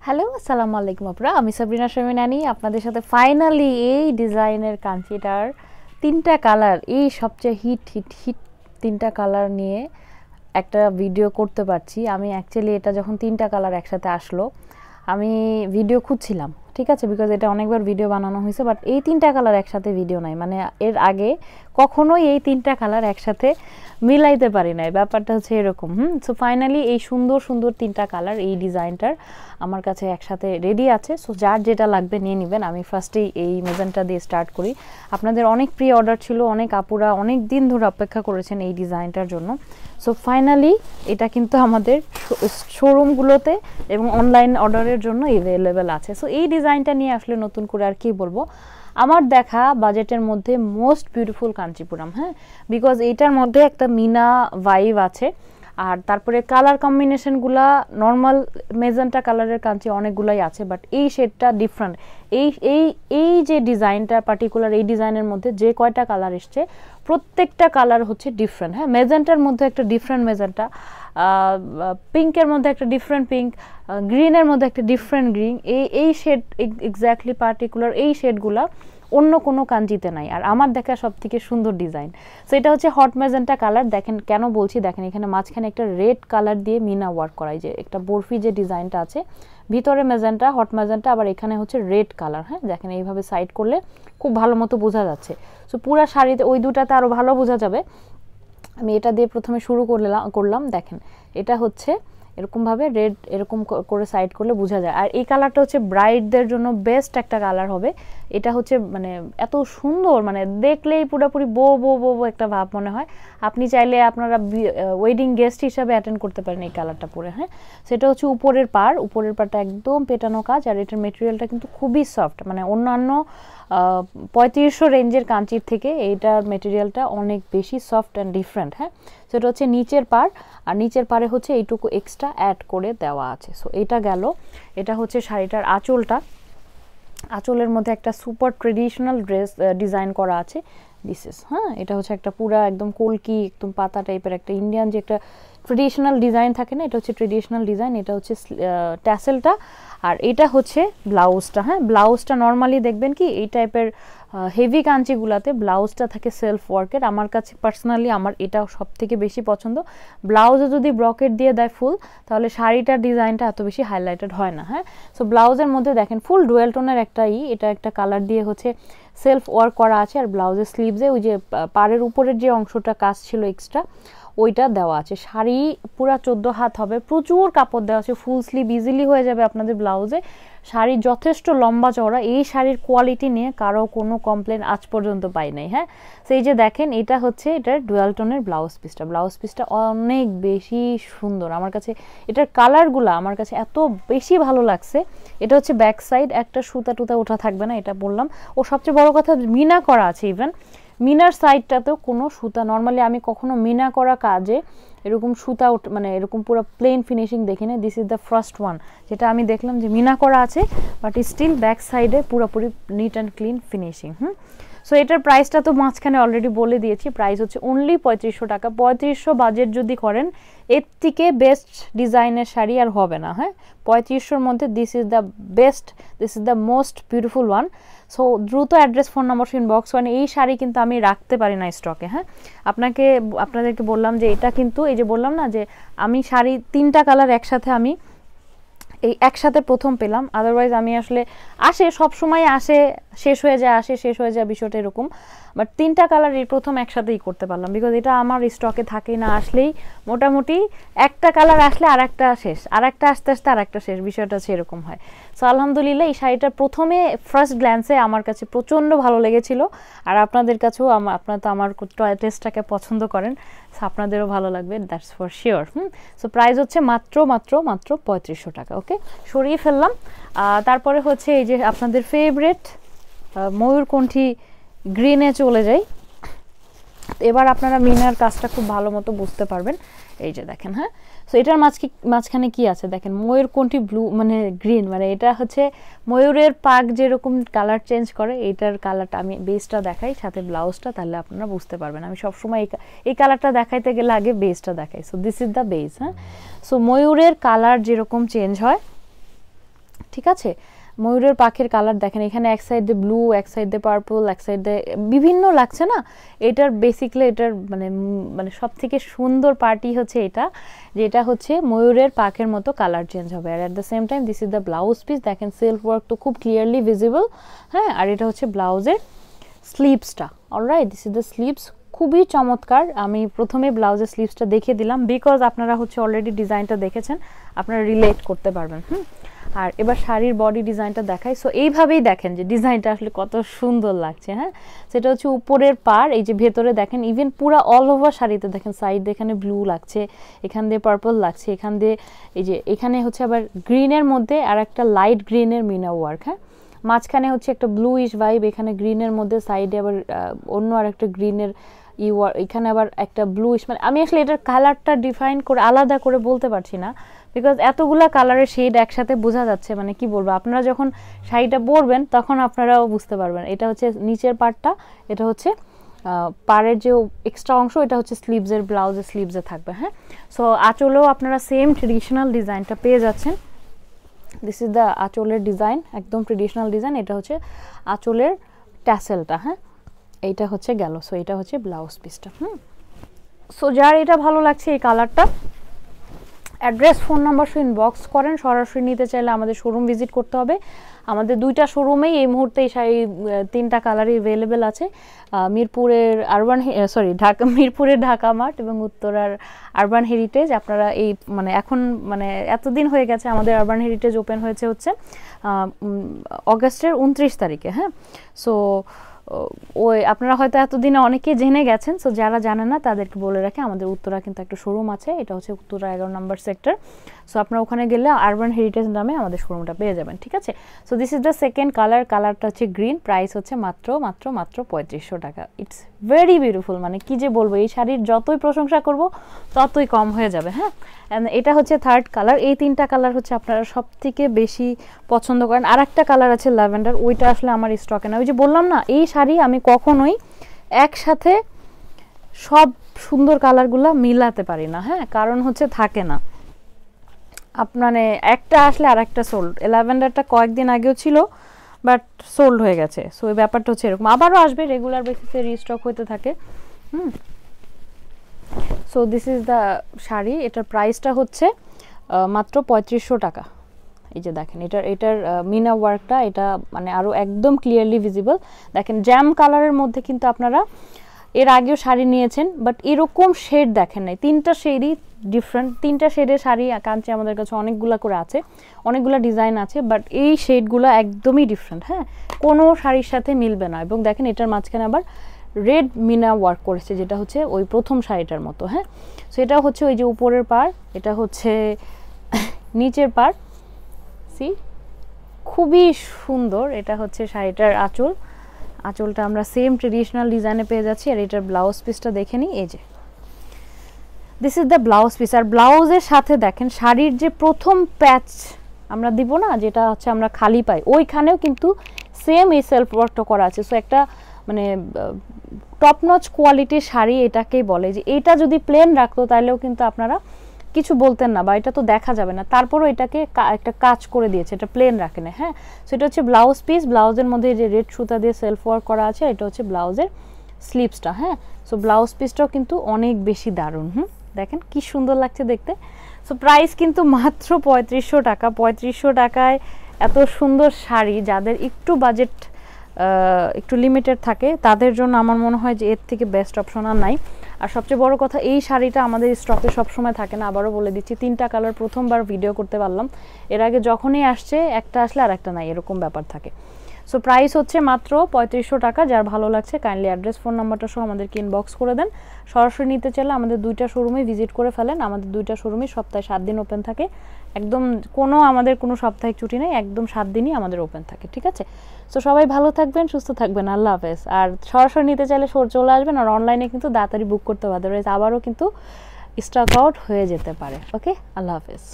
Hello, আসসালামু আলাইকুম আপুরা। আমি সাবরিনা শারমিন আনি আপনাদের সাথে ফাইনালি এই ডিজাইনের কাঞ্চিটার ৩টা কালার, এই সবচেয়ে হিট ৩টা কালার নিয়ে একটা ভিডিও করতে পারছি। আমি অ্যাকচুয়ালি এটা যখন ৩টা কালার একসাথে আসলো, আমি ভিডিও খুঁজছিলাম, ঠিক আছে, বিকজ এটা অনেকবার ভিডিও বানানো হয়েছে, বাট এই 3টা কালার একসাথে ভিডিও নাই, মানে এর আগে কখনোই এই 3টা কালার একসাথে মিলাইতে পারি নাই। ব্যাপারটা হচ্ছে এরকম। সো ফাইনালি এই সুন্দর সুন্দর 3টা কালার এই ডিজাইনটার আমার কাছে একসাথে রেডি আছে। সো যার যেটা লাগবে নিয়ে নেবেন। আমি ফার্স্টেই এই মেজেন্টা দিয়ে স্টার্ট করি। আপনাদের অনেক প্রি অর্ডার ছিল, অনেক আপুরা অনেক দিন ধরে অপেক্ষা করেছেন এই ডিজাইনটার জন্য। সো ফাইনালি এটা কিন্তু আমাদের শোরুমগুলোতে এবং অনলাইন অর্ডারের জন্য অ্যাভেলেবেল আছে। সো এই ডিজাইনটা নিয়ে আসলে নতুন করে আর কি বলবো, আমার দেখা বাজেটের মধ্যে মোস্ট বিউটিফুল কাঞ্চিপুরম। হ্যাঁ, বিকজ এইটার মধ্যে একটা মিনা ভাইব আছে, আর তারপরে কালার কম্বিনেশনগুলা নর্মাল মেজেন্টা কালারের কাঞ্চি অনেকগুলাই আছে, বাট এই শেডটা ডিফারেন্ট। এই এই এই যে ডিজাইনটা পার্টিকুলার, এই ডিজাইনের মধ্যে যে কয়টা কালার এসছে প্রত্যেকটা কালার হচ্ছে ডিফারেন্ট। হ্যাঁ, মেজেন্টার মধ্যে একটা ডিফারেন্ট মেজেন্টা, পিঙ্কের মধ্যে একটা ডিফারেন্ট পিঙ্ক, গ্রিনের মধ্যে একটা ডিফারেন্ট গ্রিন। এই শেড এক্স্যাক্টলি পার্টিকুলার এই শেডগুলা অন্য কোনো কাঞ্চিতে নাই, আর আমার দেখা সব থেকে সুন্দর ডিজাইন। সো এটা হচ্ছে হট মেজেন্টা কালার। দেখেন কেন বলছি, দেখেন এখানে মাঝখানে একটা রেড কালার দিয়ে মিনা ওয়ার্ক করাই, যে একটা বরফি যে ডিজাইনটা আছে, ভিতরে মেজেন্টা হট মেজেন্টা, আবার এখানে হচ্ছে রেড কালার। হ্যাঁ, দেখেন এইভাবে সাইড করলে খুব ভালো মতো বোঝা যাচ্ছে। সো পুরা শাড়িতে ওই দুটাতে আরও ভালো বোঝা যাবে। আমি এটা দিয়ে প্রথমে শুরু করলাম। দেখেন এটা হচ্ছে এরকমভাবে রেড এরকম করে সাইড করলে বোঝা যায়। আর এই কালারটা হচ্ছে ব্রাইডদের জন্য বেস্ট একটা কালার হবে। এটা হচ্ছে মানে এত সুন্দর, মানে দেখলেই পুরোপুরি বো বো বো বো একটা ভাব মনে হয়। আপনি চাইলে আপনারা ওয়েডিং গেস্ট হিসাবে অ্যাটেন্ড করতে পারেন এই কালারটা পরে। হ্যাঁ, সেটা হচ্ছে উপরের পাড়টা একদম পেটানো কাজ, আর এটার মেটেরিয়ালটা কিন্তু খুবই সফট, মানে অন্যান্য 3500 রেঞ্জের কাঞ্চির থেকে এইটার মেটেরিয়ালটা অনেক বেশি সফট অ্যান্ড ডিফারেন্ট। হ্যাঁ, সেটা হচ্ছে নিচের পাড়, আর নিচের পাড়ে হচ্ছে এইটুকু এক্সট্রা অ্যাড করে দেওয়া আছে। সো এটা গেল। এটা হচ্ছে শাড়িটার আঁচলটা। আঁচলের মধ্যে একটা সুপার ট্রেডিশনাল ড্রেস ডিজাইন করা আছে। দিস ইজ, হ্যাঁ, এটা হচ্ছে একটা পুরা একদম কলকি, একদম পাতা টাইপের একটা ইন্ডিয়ান যে একটা ট্রেডিশনাল ডিজাইন থাকে না, এটা হচ্ছে ট্রেডিশনাল ডিজাইন। এটা হচ্ছে ট্যাসেলটা, আর এটা হচ্ছে ব্লাউজটা। হ্যাঁ, ব্লাউজটা নর্মালি দেখবেন কি এই টাইপের হেভি কাঞ্চিগুলাতে ব্লাউজটা থাকে সেলফ ওয়ার্কের। আমার কাছে পার্সোনালি আমার এটা সব থেকে বেশি পছন্দ। ব্লাউজে যদি ব্রকেট দিয়ে দেয় ফুল, তাহলে শাড়িটার ডিজাইনটা এত বেশি হাইলাইটেড হয় না। হ্যাঁ, সো ব্লাউজের মধ্যে দেখেন ফুল ডুয়েল টোনের একটা এটা একটা কালার দিয়ে হচ্ছে সেলফ ওয়ার্ক করা আছে, আর ব্লাউজের স্লিভসে ওই যে পাড়ের উপরের যে অংশটা কাজ ছিল এক্সট্রা, ওইটা দেওয়া আছে। শাড়ি পুরা 14 হাত হবে, প্রচুর কাপড় দেওয়া আছে, ফুল স্লিভ ইজিলি হয়ে যাবে আপনাদের ব্লাউজে। শাড়ি যথেষ্ট লম্বা চওড়া। এই শাড়ির কোয়ালিটি নিয়ে কারো কোনো কমপ্লেন আজ পর্যন্ত পাই নাই। হ্যাঁ, সেই যে দেখেন এটা হচ্ছে এটার ডুয়াল টোনের ব্লাউজ পিসটা অনেক বেশি সুন্দর। আমার কাছে এটার কালারগুলো আমার কাছে এত বেশি ভালো লাগছে। এটা হচ্ছে ব্যাক সাইড, একটা সুতা টুতা ওঠা থাকবে না, এটা বললাম। ও সবচেয়ে বড় কথা মিনা করা আছে, ইভেন মিনার সাইডটাতেও কোনো সুতা, নর্মালি আমি কখনো মিনা করা কাজে এরকম সুতা মানে এরকম পুরো প্লেন ফিনিশিং দেখি না। This is the first one যেটা আমি দেখলাম যে মিনা করা আছে, বাট স্টিল ব্যাক সাইডে পুরোপুরি neat and clean finishing. So এটার প্রাইসটা তো মাঝখানে অলরেডি বলে দিয়েছি। প্রাইস হচ্ছে অনলি 3500 টাকা। 3500 বাজেট যদি করেন, এর থেকে বেস্ট ডিজাইনের শাড়ি আর হবে না। হ্যাঁ, 3500-র মধ্যে this is the best, this is the most beautiful one. So দ্রুত অ্যাড্রেস, ফোন নাম্বার, ইনবক্স করেন। এই শাড়ি কিন্তু আমি রাখতে পারি না স্টকে। হ্যাঁ, আপনাদেরকে বললাম যে এটা কিন্তু এই যে বললাম না যে আমি শাড়ি 3টা কালার একসাথে আমি এই একসাথে প্রথম পেলাম। আদারওয়াইজ আমি আসলে সব সময় শেষ হয়ে যায় বিষয়টা এরকম। বাট 3টা কালার এই প্রথম একসাথেই করতে পারলাম, বিকজ এটা আমার স্টকে থাকে না। আসলেই মোটামুটি একটা কালার আসলে আর একটা শেষ, আর একটা আস্তে আস্তে আর একটা শেষ, বিষয়টা হচ্ছে এরকম হয়। সো আলহামদুলিল্লাহ এই শাড়িটা প্রথমে ফার্স্ট গ্ল্যান্সে আমার কাছে প্রচণ্ড ভালো লেগেছিল, আর আপনাদের কাছেও আপনারা তো আমার টেস্টটাকে পছন্দ করেন, সো আপনাদেরও ভালো লাগবে, that's for sure. So price হচ্ছে মাত্র 3500 টাকা। ওকে, সরিয়ে ফেললাম। তারপরে হচ্ছে এই যে আপনাদের ফেভারিট ময়ূরকণ্ঠী গ্রিনে চলে যাই। এবার আপনারা মিনার কাজটা খুব ভালো মতো বুঝতে পারবেন। এই যে দেখেন, হ্যাঁ, সো এটার মাঝখানে কি আছে দেখেন, ময়ূরকণ্ঠী ব্লু মানে গ্রিন, মানে এটা হচ্ছে ময়ূরের পাক যেরকম কালার চেঞ্জ করে, এইটার কালারটা আমি বেসটা দেখাই সাথে ব্লাউজটা, তাহলে আপনারা বুঝতে পারবেন। আমি সবসময় এই কালারটা দেখাইতে গেলে আগে বেসটা দেখাই। So this is the base. হ্যাঁ, সো ময়ূরের কালার যেরকম চেঞ্জ হয় ঠিক আছে, ময়ূরের পাখের কালার দেখেন, এখানে এক সাইড দিয়ে ব্লু, এক সাইড দিয়ে পার্পল, এক সাইড দিয়ে বিভিন্ন লাগছে না। এটার বেসিক্যালি এটার মানে মানে সব থেকে সুন্দর পার্টি হচ্ছে এটা, যেটা হচ্ছে ময়ূরের পাখের মতো কালার চেঞ্জ হবে। আর at the same time this is the blouse piece, দেখেন সেলফ ওয়ার্ক তো খুব ক্লিয়ারলি ভিজিবল। হ্যাঁ, আর এটা হচ্ছে ব্লাউজের স্লিভসটা। Alright, this is the sleeves, খুবই চমৎকার। আমি প্রথমে ব্লাউজের স্লিভসটা দেখিয়ে দিলাম বিকজ আপনারা হচ্ছে অলরেডি ডিজাইনটা দেখেছেন, আপনারা রিলেট করতে পারবেন। আর এবার শাড়ির বডি ডিজাইনটা দেখাই। সো এইভাবেই দেখেন যে ডিজাইনটা আসলে কত সুন্দর লাগছে। হ্যাঁ, সেটা হচ্ছে উপরের পার, এই যে ভেতরে দেখেন ইভেন পুরো অল ওভার শাড়িতে দেখেন সাইড এখানে ব্লু লাগছে, এখান দিয়ে পার্পল লাগছে, এখান দিয়ে এই যে এখানে হচ্ছে আবার গ্রিনের মধ্যে আর একটা লাইট গ্রিনের মিনা ওয়ার্ক। হ্যাঁ, মাঝখানে হচ্ছে একটা ব্লুইশ ভাইব, এখানে গ্রিনের মধ্যে সাইডে আবার অন্য আর একটা গ্রিনের এখানে আবার একটা ব্লুইশ, মানে আমি আসলে এটার কালারটা ডিফাইন করে আলাদা করে বলতে পারছি না বিকজ এতগুলা কালারের শেড একসাথে বোঝা যাচ্ছে, মানে কি বলবো, আপনারা যখন শাড়িটা পরবেন তখন আপনারাও বুঝতে পারবেন। এটা হচ্ছে নিচের পার্টটা, এটা হচ্ছে পাড়ের যে এক্সট্রা অংশ, এটা হচ্ছে স্লিভসের, ব্লাউজের স্লিভসে থাকবে। হ্যাঁ, সো আঁচলেও আপনারা সেম ট্রেডিশনাল ডিজাইনটা পেয়ে যাচ্ছেন। দিস ইজ দ্য আঁচলের ডিজাইন, একদম ট্রেডিশনাল ডিজাইন। এটা হচ্ছে আঁচলের ট্যাসেলটা। হ্যাঁ, এইটা হচ্ছে গেল। সো এটা হচ্ছে ব্লাউজ পিসটা। সো যার এটা ভালো লাগছে এই কালারটা, অ্যাড্রেস ফোন নাম্বার সহ ইনবক্স করেন। সরাসরি নিতে চাইলে আমাদের শোরুম ভিজিট করতে হবে। আমাদের দুইটা শোরুমেই এই মুহূর্তে এই শাড়ি তিনটা কালারই অ্যাভেলেবেল আছে। মিরপুরের মিরপুরের ঢাকা মার্ট এবং উত্তরার আরবান হেরিটেজ। আপনারা এই মানে এখন মানে এতদিন হয়ে গেছে, আমাদের আরবান হেরিটেজ ওপেন হয়েছে হচ্ছে অগাস্টের 29 তারিখে। হ্যাঁ, সো ওই আপনারা হয়তো এতদিনে অনেকে জেনে গেছেন। সো যারা জানেন না তাদেরকে বলে রাখে, আমাদের উত্তরা কিন্তু একটা শোরুম আছে, এটা হচ্ছে উত্তরা 11 নম্বর সেক্টর। সো আপনারা ওখানে গেলে আরবান হেরিটেজ নামে আমাদের শোরুমটা পেয়ে যাবেন। ঠিক আছে, so this is the second colour. কালারটা হচ্ছে গ্রিন, প্রাইস হচ্ছে মাত্র 3500 টাকা। ইটস ভেরি বিউটিফুল, মানে কি যে বলবো, এই শাড়ির যতই প্রশংসা করব ততই কম হয়ে যাবে। হ্যাঁ, এটা হচ্ছে থার্ড কালার। এই তিনটা কালার হচ্ছে আপনারা সব থেকে বেশি পছন্দ করেন। আর একটা কালার আছে ল্যাভেন্ডার, ওইটা আসলে আমার স্টকে না। ওই যে বললাম না, এই শাড়ি আমি কখনোই একসাথে সব সুন্দর কালারগুলো মিলাতে পারি না। হ্যাঁ, কারণ হচ্ছে থাকে না, মানে একটা আসলে আর একটা সোল্ড। ল্যাভেন্ডারটা কয়েকদিন আগেও ছিল বাট সোল্ড হয়ে গেছে। সো এই ব্যাপারটা হচ্ছে এরকম, আবারও আসবে, রেগুলার বেসিসে রিস্টক হতে থাকে। So this is the sari. এটার প্রাইসটা হচ্ছে মাত্র 3500 টাকা। এই যে দেখেন এটার মিনা ওয়ার্কটা, এটা মানে আরও একদম ক্লিয়ারলি ভিজিবল। দেখেন জ্যাম কালারের মধ্যে কিন্তু আপনারা এর আগেও শাড়ি নিয়েছেন, বাট এরকম শেড দেখেন নাই। তিনটা শেডই ডিফারেন্ট, তিনটা শেডের শাড়ি কাঞ্চি আমাদের কাছে অনেকগুলো করে আছে, অনেকগুলো ডিজাইন আছে, বাট এই শেডগুলো একদমই ডিফারেন্ট। হ্যাঁ, কোনো শাড়ির সাথে মিলবে না। এবং দেখেন এটার মাঝখানে আবার রেড মিনা ওয়ার্ক করেছে, যেটা হচ্ছে ওই প্রথম শাড়িটার মতো। হ্যাঁ, সো এটা হচ্ছে ওই যে উপরের পার, এটা হচ্ছে নিচের পার। সি, খুবই সুন্দর। এটা হচ্ছে শাড়িটার আঁচল, আঁচলটা আমরা সেম ট্রেডিশনাল ডিজাইনে পেয়ে যাচ্ছি। আর এটার ব্লাউজ পিসটা দেখে নিই, এই যে this is the blouse piece. আর ব্লাউজের সাথে দেখেন শাড়ির যে প্রথম প্যাচ আমরা দিব না, যেটা হচ্ছে আমরা খালি পাই, ওইখানেও কিন্তু সেম এই সেলফ ওয়ার্কটা করা আছে। সো একটা মানে টপ নচ কোয়ালিটির শাড়ি এটাকেই বলে। যে এটা যদি প্লেন রাখতো তাহলেও কিন্তু আপনারা কিছু বলতেন না, বা এটা তো দেখা যাবে না, তারপরও এটাকে একটা কাজ করে দিয়েছে, এটা প্লেন রাখে না। হ্যাঁ, সেটা হচ্ছে ব্লাউজ পিস। ব্লাউজের মধ্যে যে রেড সুতা দিয়ে সেলফ ওয়ার্ক করা আছে, এটা হচ্ছে ব্লাউজের স্লিভসটা। হ্যাঁ, সো ব্লাউজ পিসটাও কিন্তু অনেক বেশি দারুণ। দেখেন কি সুন্দর লাগছে দেখতে। সো প্রাইস কিন্তু মাত্র 3500 টাকা। 3500 টাকায় এত সুন্দর শাড়ি, যাদের একটু বাজেট একটু লিমিটেড থাকে তাদের জন্য আমার মনে হয় যে এর থেকে বেস্ট অপশন আর নাই। আর সবচেয়ে বড় কথা, এই শাড়িটা আমাদের স্টকে সবসময় থাকে না। আবারও বলে দিচ্ছি, তিনটা কালার প্রথমবার ভিডিও করতে পারলাম, এর আগে যখনই আসছে একটা আসলে আর একটা নাই, এরকম ব্যাপার থাকে। সো প্রাইস হচ্ছে মাত্র 3500 টাকা। যার ভালো লাগছে কাইন্ডলি অ্যাড্রেস ফোন নাম্বারটা সহ আমাদেরকে ইনবক্স করে দেন। সরাসরি নিতে চাইলে আমাদের দুইটা শোরুমে ভিজিট করে ফেলেন। আমাদের দুইটা শোরুমই সপ্তাহে 7 দিন ওপেন থাকে, একদম আমাদের কোনো সাপ্তাহিক ছুটি নেই, একদম 7 দিনই আমাদের ওপেন থাকে। ঠিক আছে, সো সবাই ভালো থাকবেন, সুস্থ থাকবেন, আল্লাহ হাফেজ। আর সরাসরি নিতে চাইলে চলে আসবেন, আর অনলাইনে কিন্তু তাড়াতাড়ি বুক করতে হবে, আদারওয়াইজ আবারও কিন্তু স্টক আউট হয়ে যেতে পারে। ওকে, আল্লাহ হাফেজ।